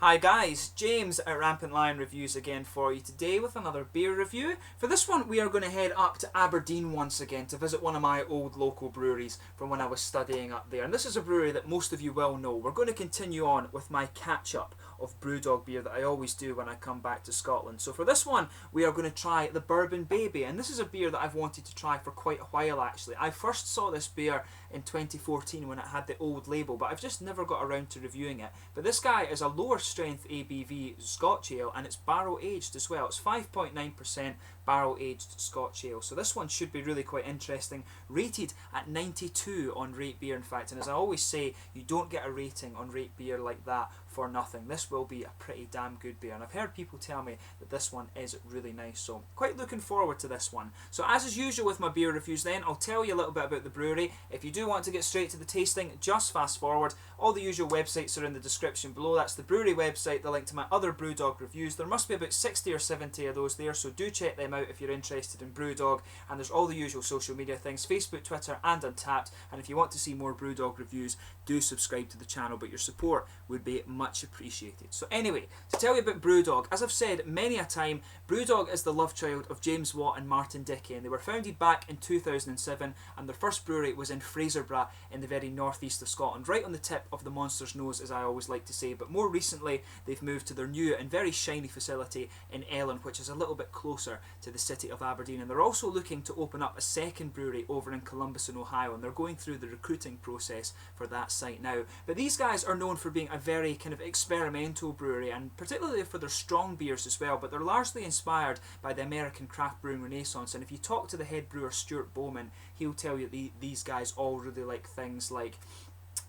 Hi guys, James at Rampant Lion Reviews again for you today with another beer review. For this one we are going to head up to Aberdeen once again to visit one of my old local breweries from when I was studying up there. And this is a brewery that most of you will know. We're going to continue on with my catch-up of Brewdog beer that I always do when I come back to Scotland. So for this one we are going to try the Bourbon Babay, and this is a beer that I've wanted to try for quite a while actually. I first saw this beer in 2014 when it had the old label, but I've just never got around to reviewing it. But this guy is a lower strength ABV Scotch ale, and it's barrel aged as well. It's 5.9% barrel aged Scotch ale, so this one should be really quite interesting. Rated at 92 on Rate Beer in fact, and as I always say, you don't get a rating on Rate Beer like that for nothing. This will be a pretty damn good beer, and I've heard people tell me that this one is really nice, so quite looking forward to this one. So as is usual with my beer reviews then, I'll tell you a little bit about the brewery. If you do want to get straight to the tasting, just fast forward. All the usual websites are in the description below. That's the brewery website, the link to my other Brewdog reviews. There must be about 60 or 70 of those there, so do check them out if you're interested in Brewdog. And there's all the usual social media things, Facebook, Twitter and Untappd. And if you want to see more Brewdog reviews, do subscribe to the channel, but your support would be much appreciated. So anyway, to tell you about Brewdog, as I've said many a time, Brewdog is the love child of James Watt and Martin Dickey, and they were founded back in 2007, and their first brewery was in Fraserburgh in the very northeast of Scotland, right on the tip of the monster's nose, as I always like to say. But more recently they've moved to their new and very shiny facility in Ellon, which is a little bit closer to the city of Aberdeen, and they're also looking to open up a second brewery over in Columbus in Ohio, and they're going through the recruiting process for that site now. But these guys are known for being a very kind of experimental brewery, and particularly for their strong beers as well, but they're largely inspired by the American craft brewing renaissance. And if you talk to the head brewer Stuart Bowman, he'll tell you these guys all really like things like,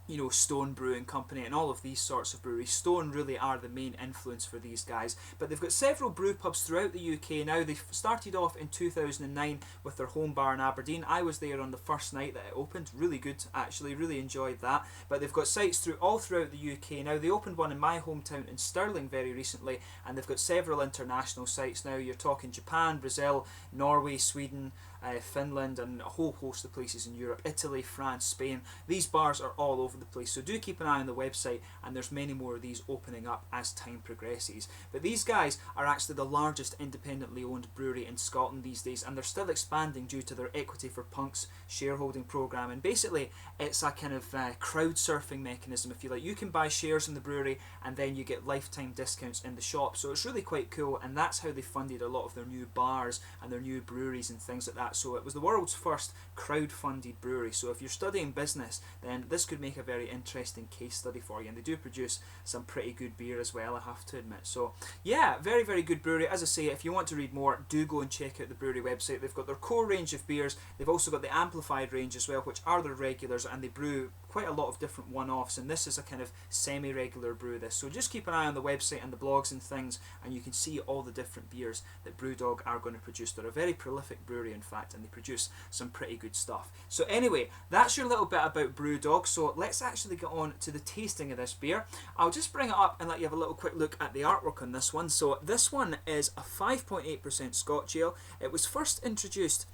you know, Stone Brewing Company and all of these sorts of breweries. Stone really are the main influence for these guys, but they've got several brew pubs throughout the UK now. They started off in 2009 with their home bar in Aberdeen. I was there on the first night that it opened. Really good actually, really enjoyed that. But they've got sites all throughout the UK now. They opened one in my hometown in Stirling very recently, and they've got several international sites now. You're talking Japan, Brazil, Norway, Sweden, Finland, and a whole host of places in Europe, Italy, France, Spain. These bars are all over the place, so do keep an eye on the website, and there's many more of these opening up as time progresses. But these guys are actually the largest independently owned brewery in Scotland these days, and they're still expanding due to their Equity for Punks shareholding program. And basically it's a kind of crowd surfing mechanism, if you like. You can buy shares in the brewery and then you get lifetime discounts in the shop, so it's really quite cool, and that's how they funded a lot of their new bars and their new breweries and things like that. So it was the world's first crowd-funded brewery, so if you're studying business, then this could make a very interesting case study for you. And they do produce some pretty good beer as well, I have to admit. So yeah, very, very good brewery. As I say, if you want to read more, do go and check out the brewery website. They've got their core range of beers. They've also got the amplified range as well, which are their regulars, and they brew quite a lot of different one-offs, and this is a kind of semi-regular brew this. So just keep an eye on the website and the blogs and things, and you can see all the different beers that Brewdog are going to produce. They're a very prolific brewery in fact, and they produce some pretty good stuff. So anyway, that's your little bit about Brewdog. So let's actually get on to the tasting of this beer. I'll just bring it up and let you have a little quick look at the artwork on this one. So this one is a 5.8% Scotch ale. It was first introduced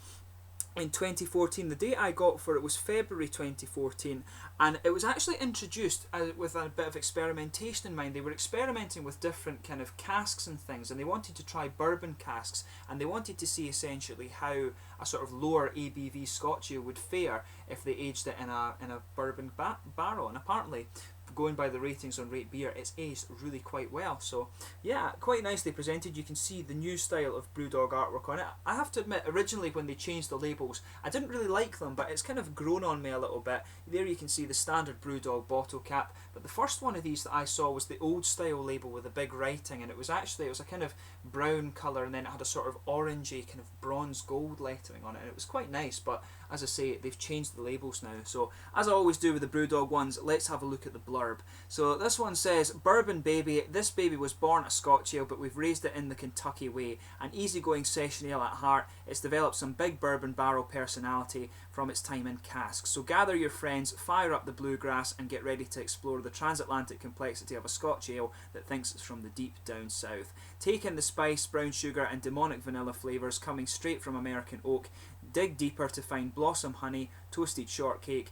in 2014. The date I got for it was February 2014, and it was actually introduced with a bit of experimentation in mind. They were experimenting with different kind of casks and things, and they wanted to try bourbon casks, and they wanted to see essentially how a sort of lower ABV Scotch ale would fare if they aged it in a bourbon barrel. And apparently, going by the ratings on Rate Beer, it's aged really quite well. So yeah, quite nicely presented. You can see the new style of Brewdog artwork on it. I have to admit, originally when they changed the labels, I didn't really like them, but it's kind of grown on me a little bit. There you can see the standard Brewdog bottle cap, but the first one of these that I saw was the old style label with the big writing, and it was a kind of brown colour, and then it had a sort of orangey kind of bronze gold lettering on it, and it was quite nice. But as I say, they've changed the labels now. So as I always do with the Brewdog ones, let's have a look at the blurb. So this one says, Bourbon Babay. This baby was born a Scotch ale, but we've raised it in the Kentucky way. An easygoing session ale at heart, it's developed some big bourbon barrel personality from its time in casks. So gather your friends, fire up the bluegrass, and get ready to explore the transatlantic complexity of a Scotch ale that thinks it's from the deep down south. Take in the spice, brown sugar, and demonic vanilla flavours coming straight from American oak. Dig deeper to find blossom honey, toasted shortcake,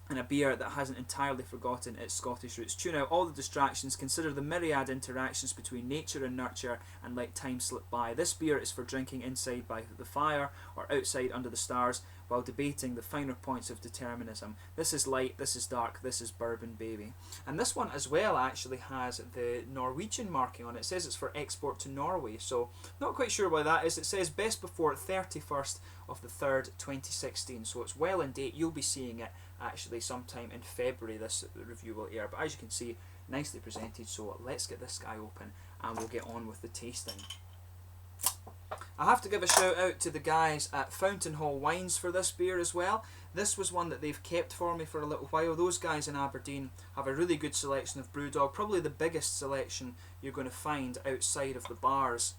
and a beer that hasn't entirely forgotten its Scottish roots. Tune out all the distractions, consider the myriad interactions between nature and nurture, and let time slip by. This beer is for drinking inside by the fire or outside under the stars while debating the finer points of determinism. This is light, this is dark, this is Bourbon, baby. And this one as well actually has the Norwegian marking on it. It says it's for export to Norway, so not quite sure why that is. It says best before 31st of the 3rd 2016, so it's well in date. You'll be seeing it actually sometime in February this review will air, but as you can see, nicely presented. So let's get this guy open and we'll get on with the tasting. I have to give a shout out to the guys at Fountain Hall Wines for this beer as well. This was one that they've kept for me for a little while. Those guys in Aberdeen have a really good selection of Brewdog, probably the biggest selection you're going to find outside of the bars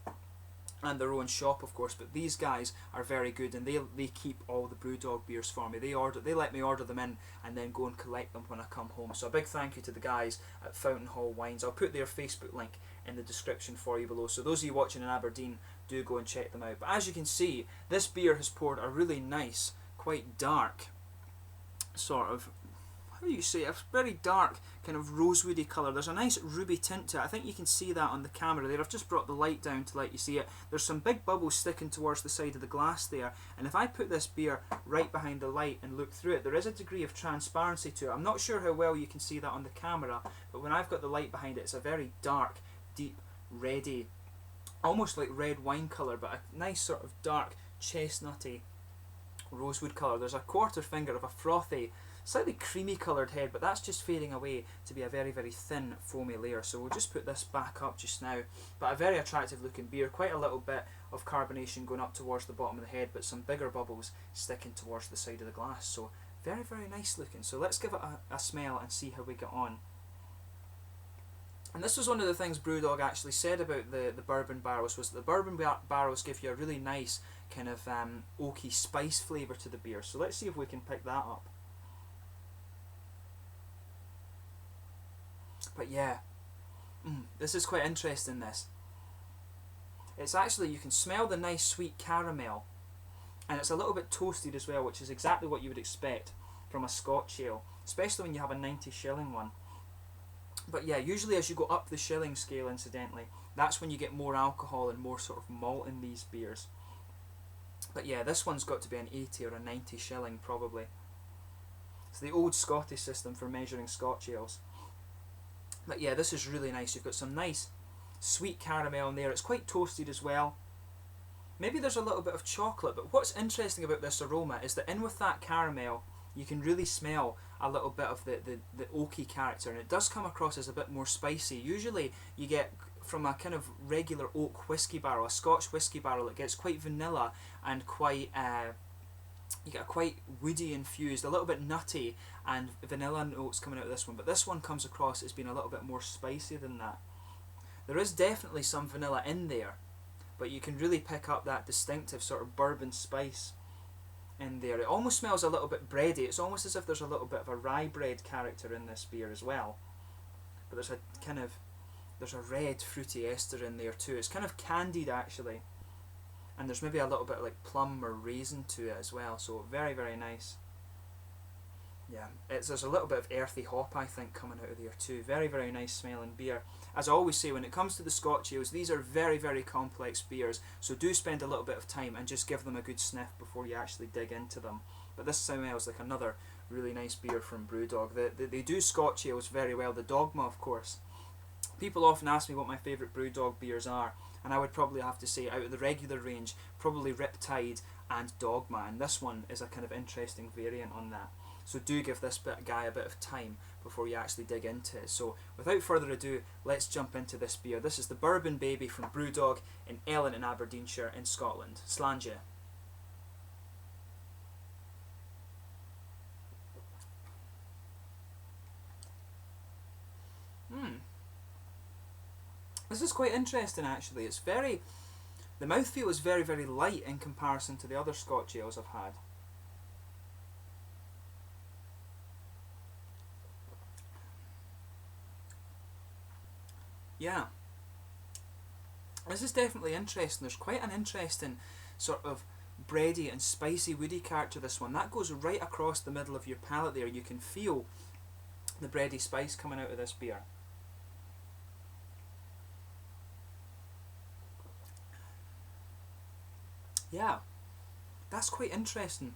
and their own shop, of course, but these guys are very good, and they keep all the Brewdog beers for me. They let me order them in and then go and collect them when I come home. So a big thank you to the guys at Fountain Hall Wines. I'll put their Facebook link in the description for you below, so those of you watching in Aberdeen, do go and check them out. But as you can see, this beer has poured a really nice, quite dark sort of, how do you say, a very dark kind of rosewoody colour. There's a nice ruby tint to it. I think you can see that on the camera there. I've just brought the light down to let you see it. There's some big bubbles sticking towards the side of the glass there, and if I put this beer right behind the light and look through it, there is a degree of transparency to it. I'm not sure how well you can see that on the camera, but when I've got the light behind it, it's a very dark, deep, reddy, almost like red wine colour, but a nice sort of dark, chestnutty rosewood colour. There's a quarter finger of a frothy, slightly creamy coloured head, but that's just fading away to be a very, very thin, foamy layer. So we'll just put this back up just now. But a very attractive looking beer, quite a little bit of carbonation going up towards the bottom of the head, but some bigger bubbles sticking towards the side of the glass. So very, very nice looking. So let's give it a smell and see how we get on. And this was one of the things Brewdog actually said about the bourbon barrels, was that the bourbon barrels give you a really nice kind of oaky spice flavour to the beer. So let's see if we can pick that up. But yeah, this is quite interesting, this. It's actually, you can smell the nice sweet caramel, and it's a little bit toasted as well, which is exactly what you would expect from a Scotch ale, especially when you have a 90 shilling one. But yeah, usually as you go up the shilling scale, incidentally, that's when you get more alcohol and more sort of malt in these beers. But yeah, this one's got to be an 80 or a 90 shilling probably. It's the old Scottish system for measuring Scotch ales. But yeah, this is really nice. You've got some nice sweet caramel in there. It's quite toasted as well. Maybe there's a little bit of chocolate, but what's interesting about this aroma is that in with that caramel, you can really smell a little bit of the oaky character, and it does come across as a bit more spicy. Usually you get from a kind of regular oak whiskey barrel, a Scotch whiskey barrel, it gets quite vanilla and quite you get a quite woody infused, a little bit nutty and vanilla notes coming out of this one, but this one comes across as being a little bit more spicy than that. There is definitely some vanilla in there, but you can really pick up that distinctive sort of bourbon spice in there. It almost smells a little bit bready. It's almost as if there's a little bit of a rye bread character in this beer as well. But there's a red fruity ester in there too. It's kind of candied actually. And there's maybe a little bit of like plum or raisin to it as well. So very, very nice. Yeah, there's a little bit of earthy hop, I think, coming out of there too. Very, very nice smelling beer. As I always say, when it comes to the Scotch ales, these are very, very complex beers, so do spend a little bit of time and just give them a good sniff before you actually dig into them. But this smells like another really nice beer from Brewdog. They do Scotch ales very well. The Dogma, of course. People often ask me what my favourite Brewdog beers are, and I would probably have to say, out of the regular range, probably Riptide and Dogma, and this one is a kind of interesting variant on that. So do give this guy a bit of time before you actually dig into it. So without further ado, let's jump into this beer. This is the Bourbon Baby from Brewdog in Ellon in Aberdeenshire in Scotland. Slàinte. This is quite interesting actually. It's very, the mouthfeel is very, very light in comparison to the other Scotch ales I've had. Yeah, this is definitely interesting. There's quite an interesting sort of bready and spicy woody character, this one. That goes right across the middle of your palate there. You can feel the bready spice coming out of this beer. Yeah, that's quite interesting.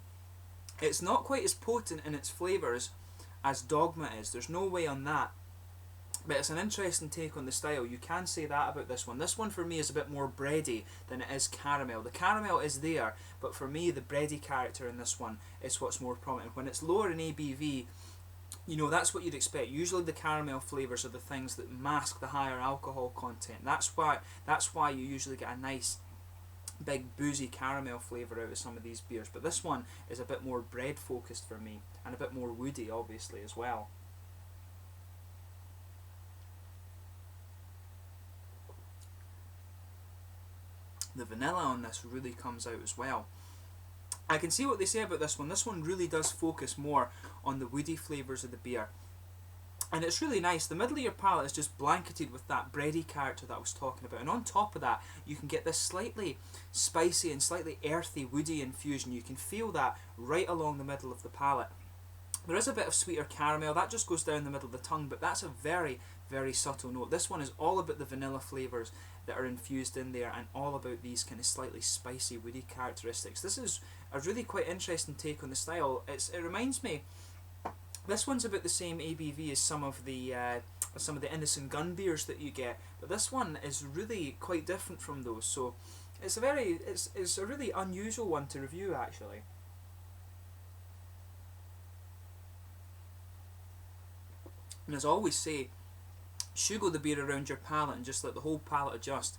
It's not quite as potent in its flavours as Dogma is. There's no way on that. But it's an interesting take on the style. You can say that about this one. This one for me is a bit more bready than it is caramel. The caramel is there, but for me the bready character in this one is what's more prominent. When it's lower in ABV, you know, that's what you'd expect. Usually the caramel flavours are the things that mask the higher alcohol content. That's why you usually get a nice big boozy caramel flavour out of some of these beers. But this one is a bit more bread focused for me, and a bit more woody obviously as well. The vanilla on this really comes out as well. I can see what they say about this one. This one really does focus more on the woody flavours of the beer. And it's really nice. The middle of your palate is just blanketed with that bready character that I was talking about. And on top of that, you can get this slightly spicy and slightly earthy woody infusion. You can feel that right along the middle of the palate. There is a bit of sweeter caramel. That just goes down the middle of the tongue, but that's a very, very subtle note. This one is all about the vanilla flavours that are infused in there, and all about these kind of slightly spicy, woody characteristics. This is a really quite interesting take on the style. It reminds me, this one's about the same ABV as some of the Innocent Gun beers that you get, but this one is really quite different from those. So it's a really unusual one to review actually. And as I always say, sugar the beer around your palate and just let the whole palate adjust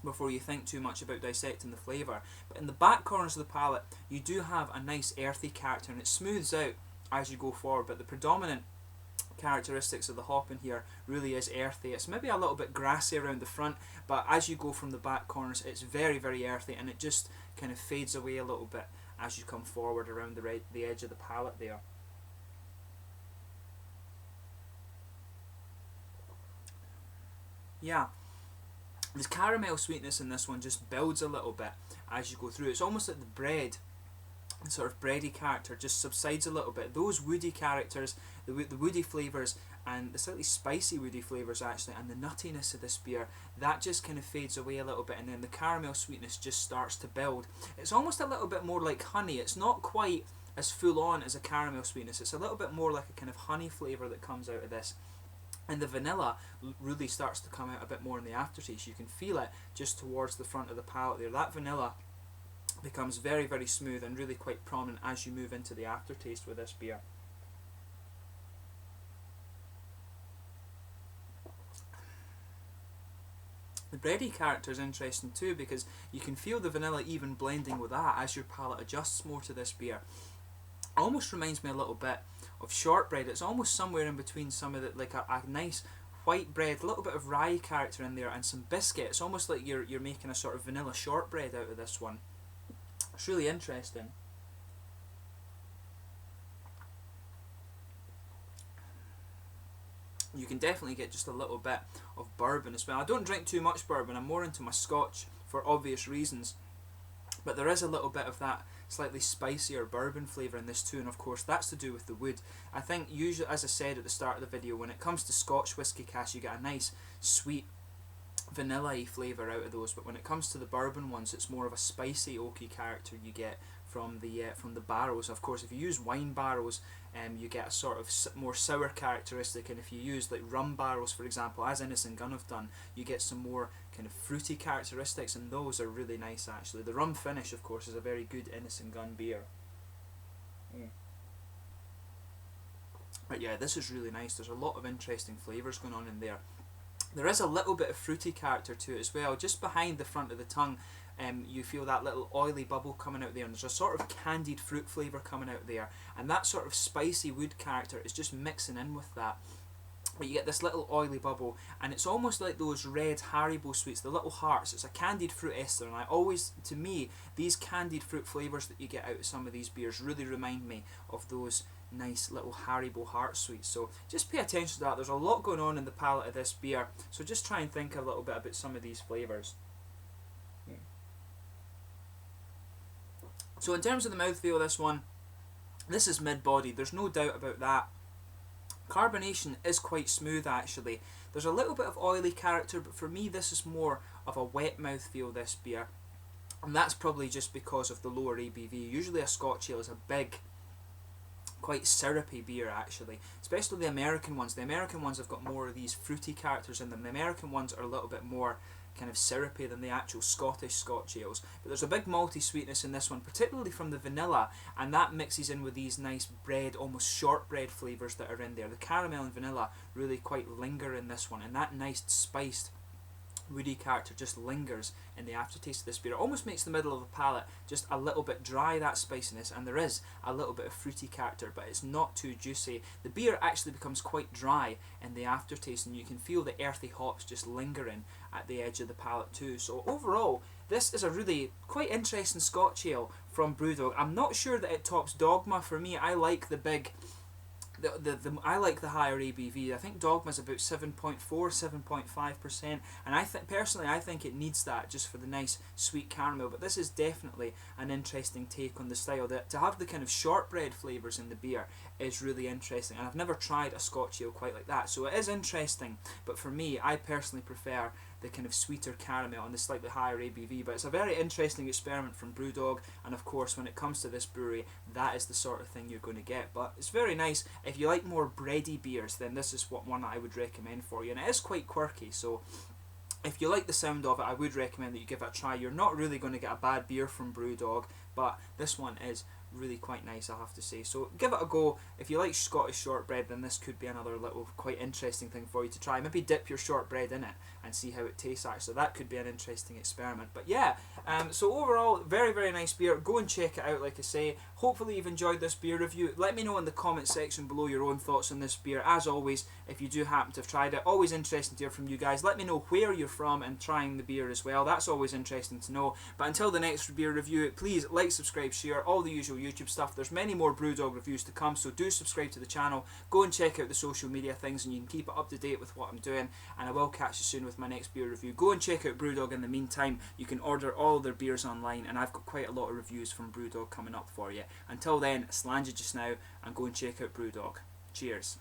before you think too much about dissecting the flavour. But in the back corners of the palate, you do have a nice earthy character, and it smooths out as you go forward. But the predominant characteristics of the hop in here really is earthy. It's maybe a little bit grassy around the front, but as you go from the back corners, it's very, very earthy, and it just kind of fades away a little bit as you come forward around the edge of the palate there. Yeah, the caramel sweetness in this one just builds a little bit as you go through. It's almost like the bread, the sort of bready character, just subsides a little bit. Those woody characters, the woody flavours, and the slightly spicy woody flavours actually, and the nuttiness of this beer, that just kind of fades away a little bit, and then the caramel sweetness just starts to build. It's almost a little bit more like honey. It's not quite as full on as a caramel sweetness. It's a little bit more like a kind of honey flavour that comes out of this. And the vanilla really starts to come out a bit more in the aftertaste. You can feel it just towards the front of the palate there. That vanilla becomes very, very smooth and really quite prominent as you move into the aftertaste with this beer. The bready character is interesting too, because you can feel the vanilla even blending with that as your palate adjusts more to this beer. Almost reminds me a little bit of shortbread. It's almost somewhere in between some of the, like a nice white bread, a little bit of rye character in there, and some biscuit. It's almost like you're making a sort of vanilla shortbread out of this one. It's really interesting. You can definitely get just a little bit of bourbon as well. I don't drink too much bourbon. I'm more into my Scotch for obvious reasons. But there is a little bit of that slightly spicier bourbon flavour in this too, and of course that's to do with the wood. I think usually, as I said at the start of the video, when it comes to Scotch whisky cask, you get a nice sweet vanilla-y flavour out of those, but when it comes to the bourbon ones, it's more of a spicy oaky character you get from the barrels. Of course, if you use wine barrels, you get a sort of more sour characteristic, and if you use like rum barrels, for example, as Innocent Gun have done, you get some more kind of fruity characteristics, and those are really nice actually. The rum finish, of course, is a very good Innocent Gun beer. But yeah, this is really nice. There's a lot of interesting flavours going on in there. There is a little bit of fruity character to it as well. Just behind the front of the tongue, you feel that little oily bubble coming out there, and there's a sort of candied fruit flavour coming out there, and that sort of spicy wood character is just mixing in with that. But you get this little oily bubble, and it's almost like those red Haribo sweets, the little hearts. It's a candied fruit ester, and to me, these candied fruit flavours that you get out of some of these beers really remind me of those nice little Haribo heart sweets. So just pay attention to that. There's a lot going on in the palate of this beer, so just try and think a little bit about some of these flavours. So in terms of the mouthfeel of this one, this is mid-bodied, there's no doubt about that. Carbonation is quite smooth actually. There's a little bit of oily character, but for me this is more of a wet mouthfeel, this beer. And that's probably just because of the lower ABV. Usually a Scotch ale is a big, quite syrupy beer actually, especially the American ones. The American ones have got more of these fruity characters in them. The American ones are a little bit more kind of syrupy than the actual Scottish Scotch ales. But there's a big malty sweetness in this one, particularly from the vanilla, and that mixes in with these nice bread, almost shortbread flavours that are in there. The caramel and vanilla really quite linger in this one, and that nice spiced woody character just lingers in the aftertaste of this beer. It almost makes the middle of the palate just a little bit dry, that spiciness, and there is a little bit of fruity character, but it's not too juicy. The beer actually becomes quite dry in the aftertaste, and you can feel the earthy hops just lingering at the edge of the palate too. So overall, this is a really quite interesting Scotch ale from Brewdog. I'm not sure that it tops Dogma. For me, I like the big... I like the higher ABV. I think Dogma's about 7.4, 7.5%, and personally I think it needs that just for the nice sweet caramel. But this is definitely an interesting take on the style. To have the kind of shortbread flavours in the beer is really interesting, and I've never tried a Scotch ale quite like that, so it is interesting. But for me, I personally prefer the kind of sweeter caramel and the slightly higher ABV. But it's a very interesting experiment from Brewdog, and of course when it comes to this brewery, that is the sort of thing you're going to get. But it's very nice. If you like more bready beers, then this is one I would recommend for you, and it is quite quirky, so if you like the sound of it, I would recommend that you give it a try. You're not really going to get a bad beer from Brewdog, but this one is really quite nice, I have to say. So give it a go. If you like Scottish shortbread, then this could be another little quite interesting thing for you to try. Maybe dip your shortbread in it and see how it tastes actually. That could be an interesting experiment. But yeah, so overall, very, very nice beer. Go and check it out, like I say. Hopefully you've enjoyed this beer review. Let me know in the comment section below your own thoughts on this beer. As always, if you do happen to have tried it, always interesting to hear from you guys. Let me know where you're from and trying the beer as well. That's always interesting to know. But until the next beer review, please like, subscribe, share, all the usual YouTube stuff. There's many more Brewdog reviews to come, so do subscribe to the channel. Go and check out the social media things, and you can keep it up to date with what I'm doing. And I will catch you soon with my next beer review. Go and check out Brewdog in the meantime. You can order all their beers online, and I've got quite a lot of reviews from Brewdog coming up for you. Until then, slange just now, and go and check out Brewdog. Cheers.